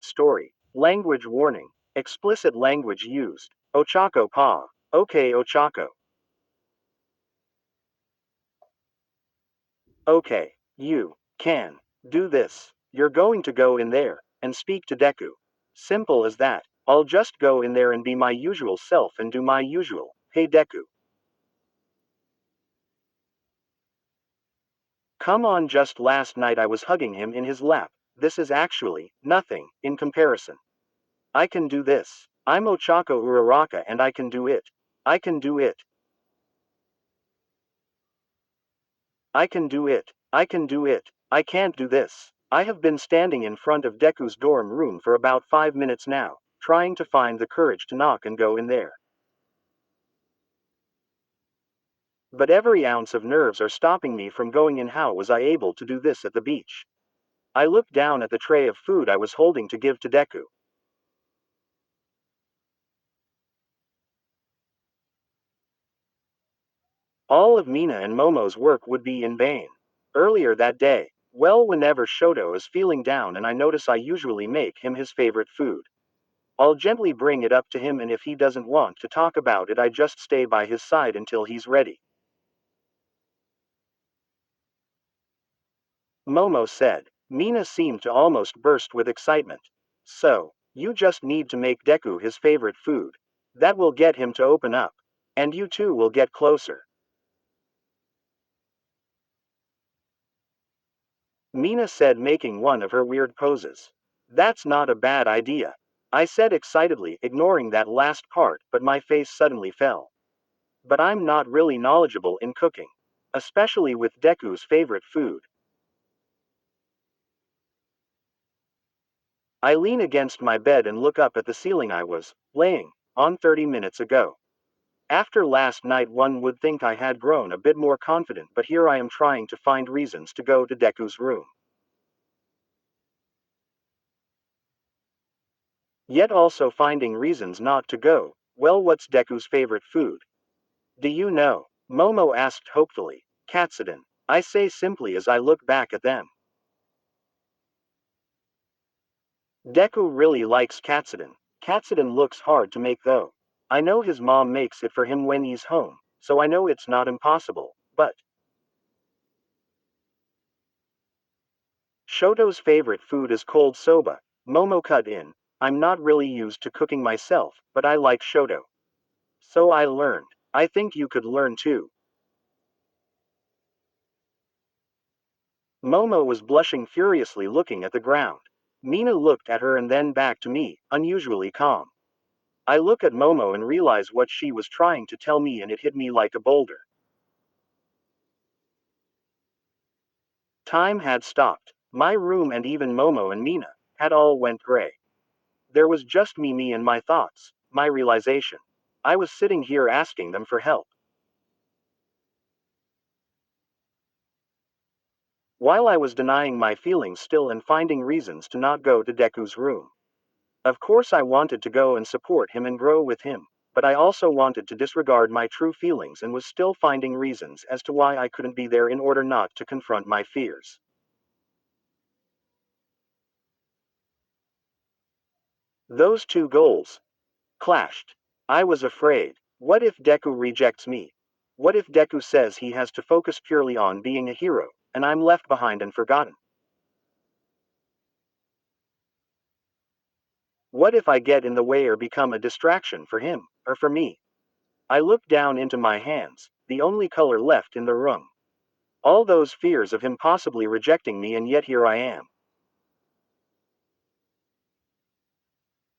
Story. Language warning. Explicit language used. Ochako pa. Okay, Ochako. Okay, you can do this. You're going to go in there and speak to Deku. Simple as that. I'll just go in there and be my usual self and do my usual. Hey Deku. Come on, just last night I was hugging him in his lap. This is actually nothing in comparison. I can do this. I'm Ochako Uraraka and I can do it. I can do it. I can do it. I can do it. I can't do this. I have been standing in front of Deku's dorm room for about 5 minutes now, trying to find the courage to knock and go in there. But every ounce of nerves are stopping me from going in. How was I able to do this at the beach? I looked down at the tray of food I was holding to give to Deku. All of Mina and Momo's work would be in vain. Earlier that day, well, whenever Shoto is feeling down and I notice I usually make him his favorite food, I'll gently bring it up to him, and if he doesn't want to talk about it, I just stay by his side until he's ready. Momo said. Mina seemed to almost burst with excitement. So, you just need to make Deku his favorite food. That will get him to open up. And you two will get closer. Mina said, making one of her weird poses. That's not a bad idea. I said excitedly, ignoring that last part, but my face suddenly fell. But I'm not really knowledgeable in cooking. Especially with Deku's favorite food. I lean against my bed and look up at the ceiling I was laying on 30 minutes ago. After last night, one would think I had grown a bit more confident, but here I am trying to find reasons to go to Deku's room. Yet also finding reasons not to go. Well, what's Deku's favorite food? Do you know? Momo asked hopefully. Katsudon. I say simply as I look back at them. Deku really likes katsudon. Katsudon looks hard to make though. I know his mom makes it for him when he's home, so I know it's not impossible, but Shoto's favorite food is cold soba. Momo cut in. I'm not really used to cooking myself, but I like Shoto. So I learned. I think you could learn too. Momo was blushing furiously, looking at the ground. Mina looked at her and then back to me, unusually calm. I look at Momo and realize what she was trying to tell me, and it hit me like a boulder. Time had stopped. My room and even Momo and Mina had all went gray. There was just me and my thoughts, my realization. I was sitting here asking them for help. While I was denying my feelings still and finding reasons to not go to Deku's room. Of course I wanted to go and support him and grow with him, but I also wanted to disregard my true feelings and was still finding reasons as to why I couldn't be there in order not to confront my fears. Those two goals clashed. I was afraid. What if Deku rejects me? What if Deku says he has to focus purely on being a hero, and I'm left behind and forgotten? What if I get in the way or become a distraction for him, or for me? I looked down into my hands, the only color left in the room. All those fears of him possibly rejecting me, and yet here I am.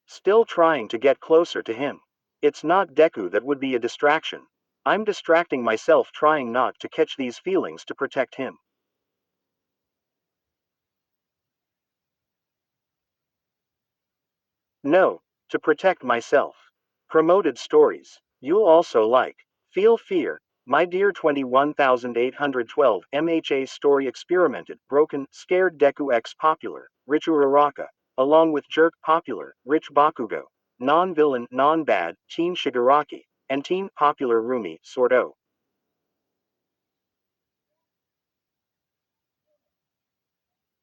Still trying to get closer to him. It's not Deku that would be a distraction. I'm distracting myself trying not to catch these feelings to protect him. No, to protect myself. Promoted stories. You'll also like. Feel fear. My dear 21812 MHA story experimented, broken, scared Deku X popular, rich Uraraka, along with jerk popular, rich Bakugo, non-villain, non-bad, teen Shigaraki, and teen popular Rumi, Sordo.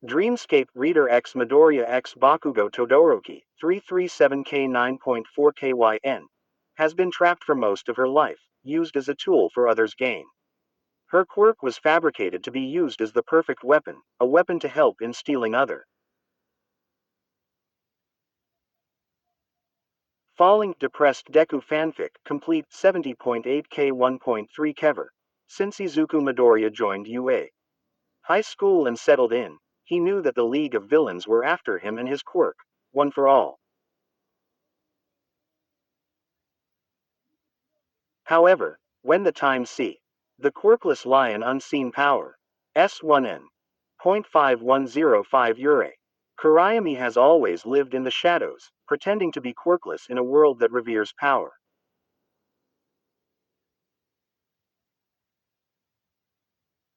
Dreamscape Reader X Midoriya X Bakugo Todoroki, 337K9.4KYN, has been trapped for most of her life, used as a tool for others' gain. Her quirk was fabricated to be used as the perfect weapon, a weapon to help in stealing other. Falling Depressed Deku Fanfic Complete 70.8K 1.3 Kever. Since Izuku Midoriya joined UA High School and settled in, he knew that the League of Villains were after him and his quirk, one for all. However, when the time C. The quirkless lion unseen power. S1N. 0.5105 Ure. Kurayami has always lived in the shadows, pretending to be quirkless in a world that reveres power.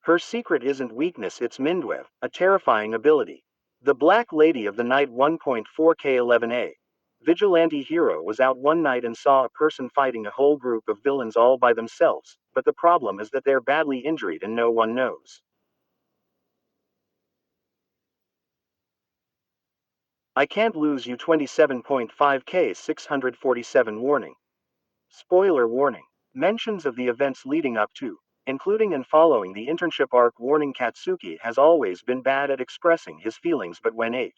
Her secret isn't weakness, it's Mindwev, a terrifying ability. The Black Lady of the Night 1.4K11A. Vigilante hero was out one night and saw a person fighting a whole group of villains all by themselves, but the problem is that they're badly injured and no one knows. I can't lose you 27.5K 647 warning. Spoiler warning. Mentions of the events leading up to, including and following the internship arc warning. Katsuki has always been bad at expressing his feelings, but when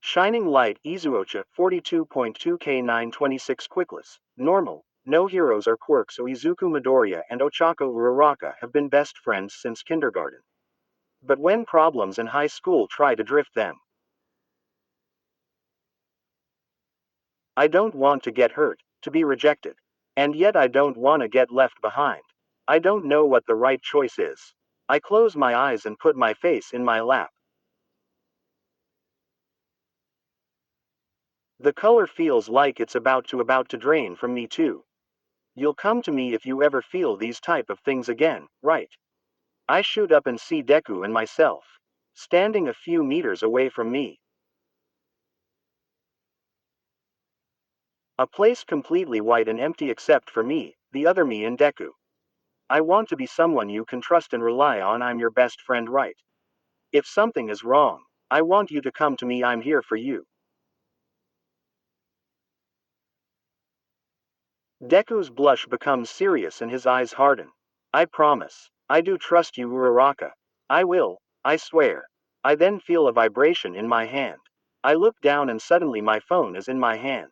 Shining Light IzuOcha 42.2K926 Quickless. Normal. No heroes are quirks, so Izuku Midoriya and Ochako Uraraka have been best friends since kindergarten. But when problems in high school try to drift them, I don't want to get hurt, to be rejected. And yet I don't want to get left behind. I don't know what the right choice is. I close my eyes and put my face in my lap. The color feels like it's about to drain from me too. You'll come to me if you ever feel these type of things again, right? I shoot up and see Deku and myself, standing a few meters away from me. A place completely white and empty except for me, the other me and Deku. I want to be someone you can trust and rely on. I'm your best friend, right? If something is wrong, I want you to come to me. I'm here for you. Deku's blush becomes serious and his eyes harden. I promise. I do trust you, Uraraka. I will, I swear. I then feel a vibration in my hand. I look down and suddenly my phone is in my hand.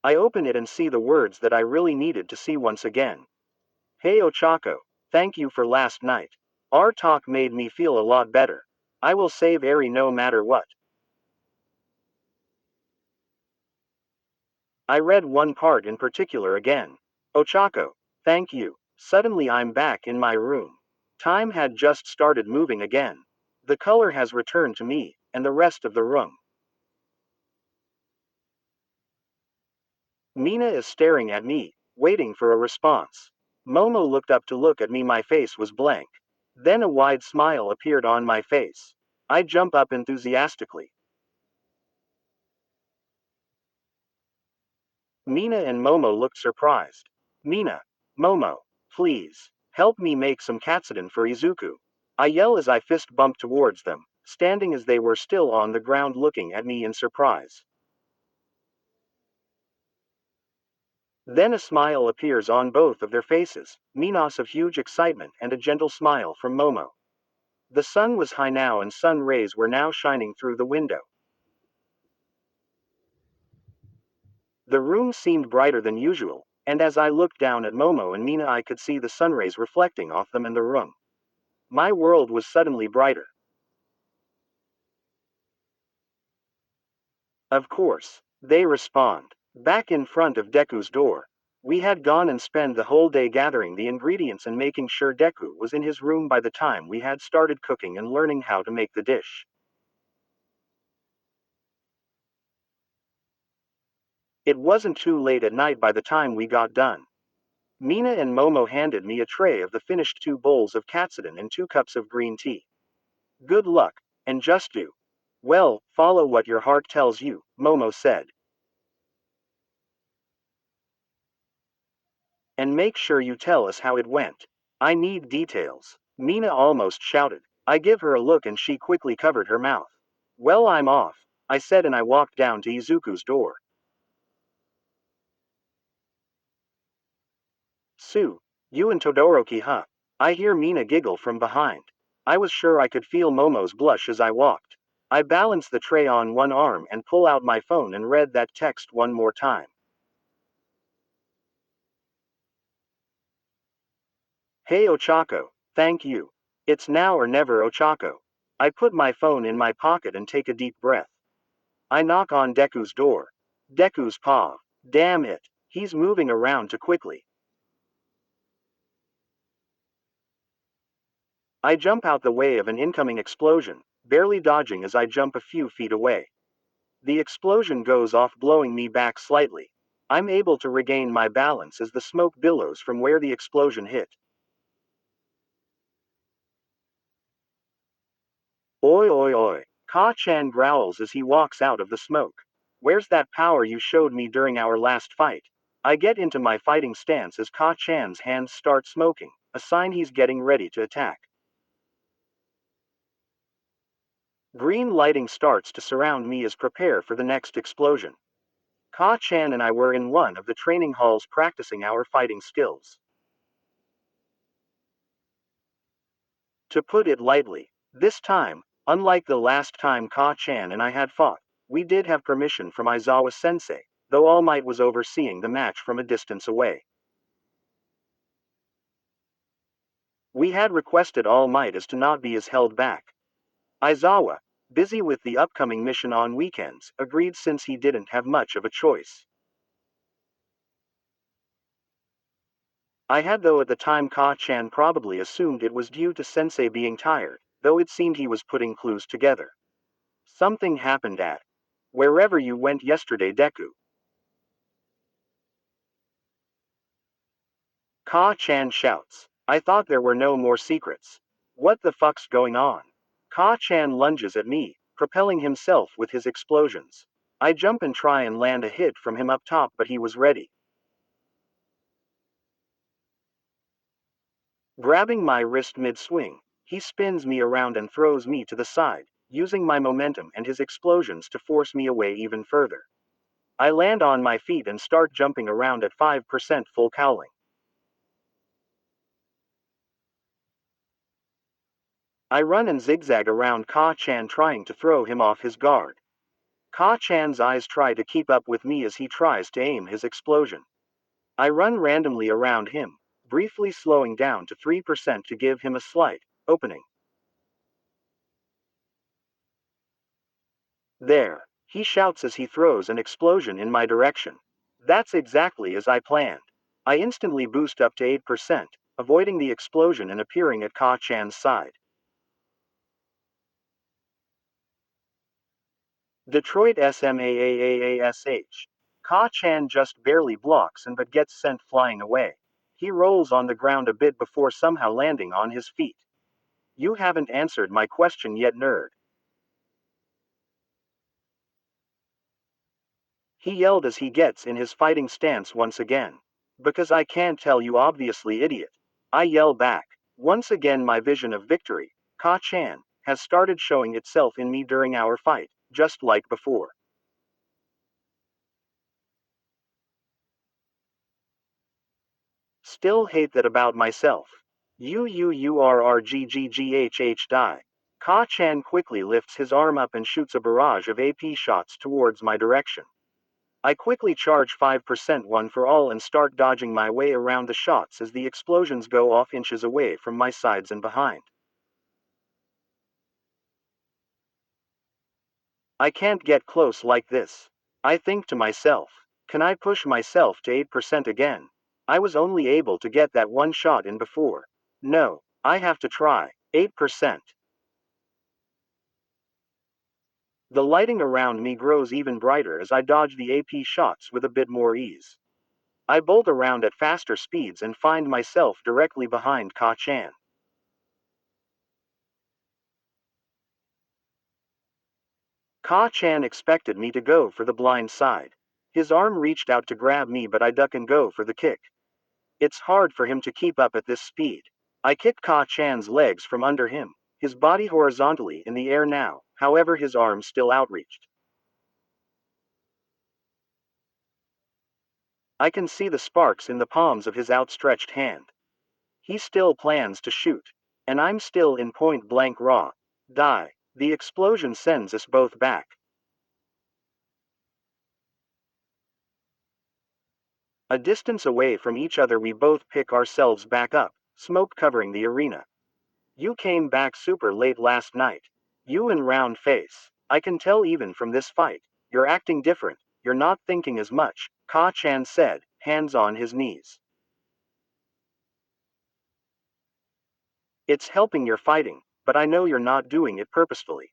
I open it and see the words that I really needed to see once again. Hey Ochako, thank you for last night. Our talk made me feel a lot better. I will save Eri no matter what. I read one part in particular again. Ochako, thank you. Suddenly I'm back in my room. Time had just started moving again. The color has returned to me, and the rest of the room. Mina is staring at me, waiting for a response. Momo looked up to look at me. My face was blank. Then a wide smile appeared on my face. I jump up enthusiastically. Mina and Momo looked surprised. Mina, Momo, please, help me make some katsudon for Izuku. I yell as I fist bump towards them, standing as they were still on the ground looking at me in surprise. Then a smile appears on both of their faces, Mina's of huge excitement and a gentle smile from Momo. The sun was high now and sun rays were now shining through the window. The room seemed brighter than usual, and as I looked down at Momo and Mina I could see the sunrays reflecting off them in the room. My world was suddenly brighter. Of course, they respond. Back in front of Deku's door. We had gone and spent the whole day gathering the ingredients and making sure Deku was in his room by the time we had started cooking and learning how to make the dish. It wasn't too late at night by the time we got done. Mina and Momo handed me a tray of the finished 2 bowls of katsudon and 2 cups of green tea. Good luck, and just do. Well, follow what your heart tells you, Momo said. And make sure you tell us how it went. I need details. Mina almost shouted. I give her a look and she quickly covered her mouth. Well, I'm off, I said, and I walked down to Izuku's door. Sue, you and Todoroki, huh? I hear Mina giggle from behind. I was sure I could feel Momo's blush as I walked. I balanced the tray on one arm and pull out my phone and read that text one more time. Hey Ochako, thank you. It's now or never, Ochako. I put my phone in my pocket and take a deep breath. I knock on Deku's door. Deku's paw. Damn it, he's moving around too quickly. I jump out the way of an incoming explosion, barely dodging as I jump a few feet away. The explosion goes off, blowing me back slightly. I'm able to regain my balance as the smoke billows from where the explosion hit. Oi oi oi. Ka-chan growls as he walks out of the smoke. Where's that power you showed me during our last fight? I get into my fighting stance as Ka-chan's hands start smoking, a sign he's getting ready to attack. Green lighting starts to surround me as prepare for the next explosion. Ka-chan and I were in one of the training halls practicing our fighting skills. To put it lightly, this time, unlike the last time Ka-chan and I had fought, we did have permission from Aizawa sensei, though All Might was overseeing the match from a distance away. We had requested All Might as to not be as held back. Aizawa, busy with the upcoming mission on weekends, agreed since he didn't have much of a choice. I had, though at the time Ka-chan probably assumed it was due to sensei being tired, though it seemed he was putting clues together. Something happened at wherever you went yesterday, Deku. Ka-chan shouts. I thought there were no more secrets. What the fuck's going on? Ka-chan lunges at me, propelling himself with his explosions. I jump and try and land a hit from him up top, but he was ready. Grabbing my wrist mid-swing, he spins me around and throws me to the side, using my momentum and his explosions to force me away even further. I land on my feet and start jumping around at 5% full cowling. I run and zigzag around Ka-chan trying to throw him off his guard. Ka-chan's eyes try to keep up with me as he tries to aim his explosion. I run randomly around him, briefly slowing down to 3% to give him a slight opening. There, he shouts as he throws an explosion in my direction. That's exactly as I planned. I instantly boost up to 8%, avoiding the explosion and appearing at Ka-chan's side. Detroit SMAAAASH. Ka-chan just barely blocks and but gets sent flying away. He rolls on the ground a bit before somehow landing on his feet. You haven't answered my question yet, nerd. He yelled as he gets in his fighting stance once again. Because I can't tell you, obviously, idiot. I yell back. Once again, my vision of victory, Ka-chan, has started showing itself in me during our fight, just like before. Still hate that about myself. UUURRGGGHH die. Ka-chan quickly lifts his arm up and shoots a barrage of AP shots towards my direction. I quickly charge 5% one for all and start dodging my way around the shots as the explosions go off inches away from my sides and behind. I can't get close like this. I think to myself, can I push myself to 8% again? I was only able to get that one shot in before. No, I have to try. 8%. The lighting around me grows even brighter as I dodge the AP shots with a bit more ease. I bolt around at faster speeds and find myself directly behind Ka-chan. Ka-chan expected me to go for the blind side. His arm reached out to grab me, but I duck and go for the kick. It's hard for him to keep up at this speed. I kicked Ka Chan's legs from under him, his body horizontally in the air now, however his arms still outreached. I can see the sparks in the palms of his outstretched hand. He still plans to shoot. And I'm still in point blank raw. Die. The explosion sends us both back. A distance away from each other, we both pick ourselves back up, smoke covering the arena. You came back super late last night. You and round face. I can tell even from this fight. You're acting different. You're not thinking as much, Ka Chan said, hands on his knees. It's helping your fighting, but I know you're not doing it purposefully.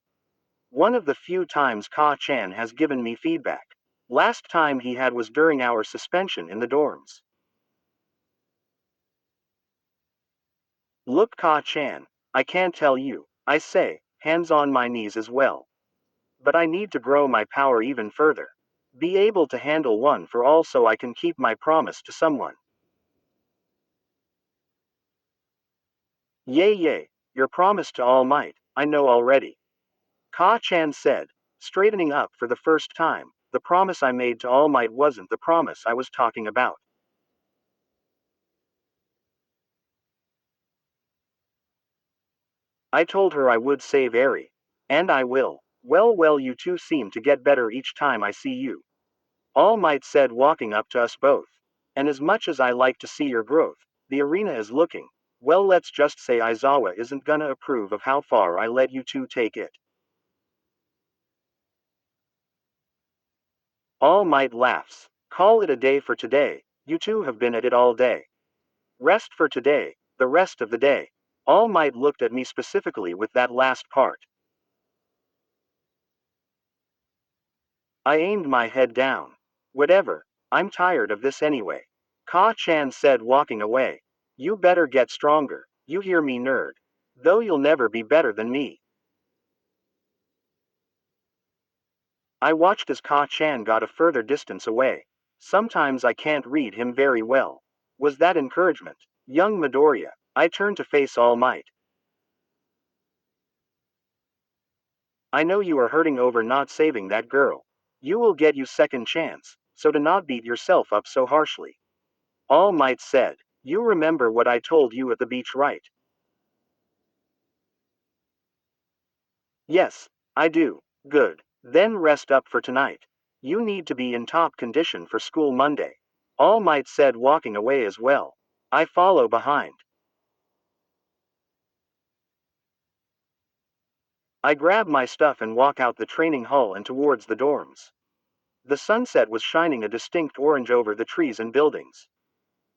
One of the few times Ka Chan has given me feedback. Last time he had was during our suspension in the dorms. Look, Ka Chan, I can't tell you, I say, hands on my knees as well. But I need to grow my power even further. Be able to handle one for all so I can keep my promise to someone. Yay, yay, your promise to All Might, I know already. Ka Chan said, straightening up for the first time. The promise I made to All Might wasn't the promise I was talking about. I told her I would save Eri. And I will. Well, well, you two seem to get better each time I see you. All Might said, walking up to us both. And as much as I like to see your growth, the arena is looking. Well, let's just say Aizawa isn't gonna approve of how far I let you two take it. All Might laughs. Call it a day for today. You two have been at it all day. Rest for today, the rest of the day. All Might looked at me specifically with that last part. I aimed my head down. Whatever, I'm tired of this anyway. Ka Chan said, walking away. You better get stronger, you hear me, nerd? Though you'll never be better than me. I watched as Ka Chan got a further distance away. Sometimes I can't read him very well. Was that encouragement? Young Midoriya. I turned to face All Might. I know you are hurting over not saving that girl. You will get you second chance, so to not beat yourself up so harshly. All Might said, you remember what I told you at the beach, right? Yes, I do. Good. Then rest up for tonight. You need to be in top condition for school Monday. All Might said, walking away as well. I follow behind. I grab my stuff and walk out the training hall and towards the dorms. The sunset was shining a distinct orange over the trees and buildings.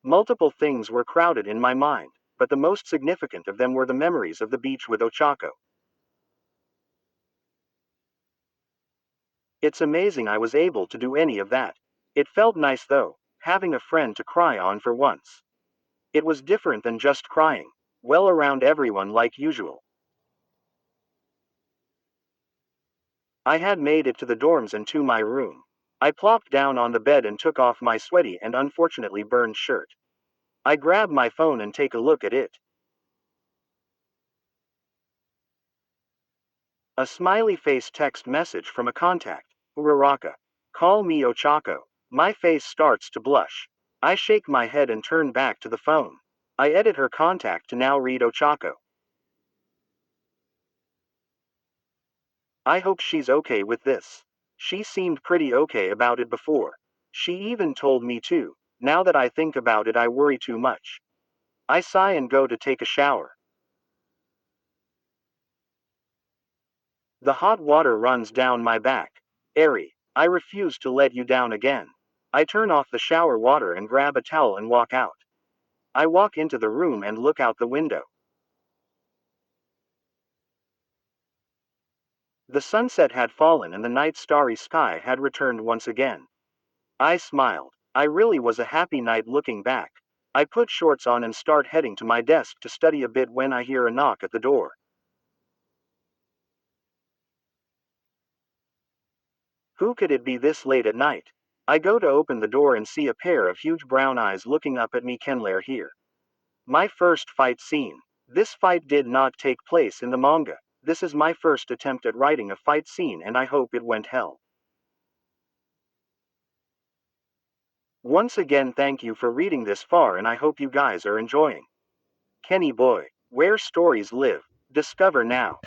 Multiple things were crowded in my mind, but the most significant of them were the memories of the beach with Ochako. It's amazing I was able to do any of that. It felt nice though, having a friend to cry on for once. It was different than just crying, well, around everyone like usual. I had made it to the dorms and to my room. I plopped down on the bed and took off my sweaty and unfortunately burned shirt. I grab my phone and take a look at it. A smiley face text message from a contact. Uraraka. Call me Ochako. My face starts to blush. I shake my head and turn back to the phone. I edit her contact to now read Ochako. I hope she's okay with this. She seemed pretty okay about it before. She even told me to. Now that I think about it, I worry too much. I sigh and go to take a shower. The hot water runs down my back. Eri, I refuse to let you down again. I turn off the shower water and grab a towel and walk out. I walk into the room and look out the window. The sunset had fallen and the night starry sky had returned once again. I smiled. I really was a happy night looking back. I put shorts on and start heading to my desk to study a bit when I hear a knock at the door. Who could it be this late at night? I go to open the door and see a pair of huge brown eyes looking up at me. Kenlair here. My first fight scene. This fight did not take place in the manga. This is my first attempt at writing a fight scene and I hope it went hell. Once again, thank you for reading this far and I hope you guys are enjoying. Kenny Boy, where stories live. Discover now.